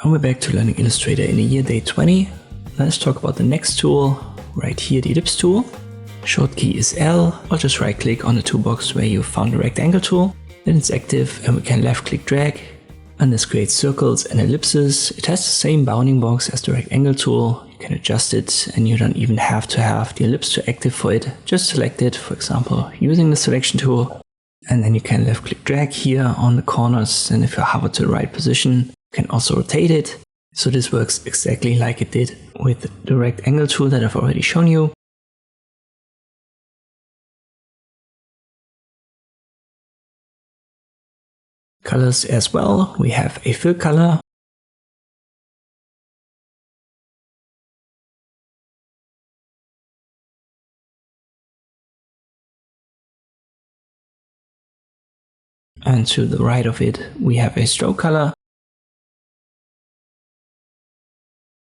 And we're back to learning Illustrator in the year day 20. Let's talk about the next tool, right here, the Ellipse tool. Short key is L, or just right click on the toolbox where you found the rectangle tool. Then it's active and we can left click drag. And this creates circles and ellipses. It has the same bounding box as the rectangle tool. You can adjust it and you don't even have to have the ellipse to active for it. Just select it, for example, using the selection tool. And then you can left click drag here on the corners, and if you hover to the right position, you can also rotate it. So this works exactly like it did with the rectangle tool that I've already shown you. Colors as well, we have a fill color. And to the right of it, we have a stroke color.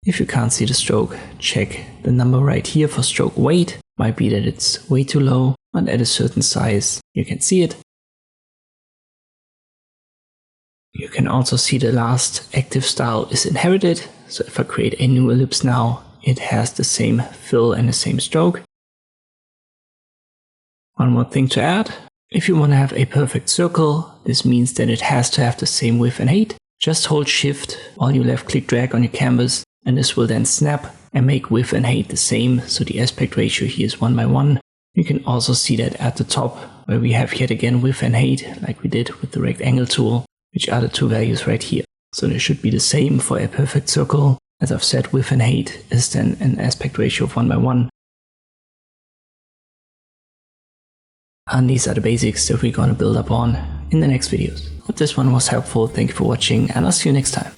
If you can't see the stroke, check the number right here for stroke weight. Might be that it's way too low, and at a certain size, you can see it. You can also see the last active style is inherited. So if I create a new ellipse now, it has the same fill and the same stroke. One more thing to add. If you want to have a perfect circle, this means that it has to have the same width and height. Just hold Shift while you left click drag on your canvas, and this will then snap and make width and height the same. So the aspect ratio here is 1:1. You can also see that at the top where we have yet again width and height, like we did with the rectangle tool, which are the two values right here. So they should be the same for a perfect circle. As I've said, width and height is then an aspect ratio of 1:1. And these are the basics that we're going to build up on in the next videos. Hope this one was helpful. Thank you for watching, and I'll see you next time.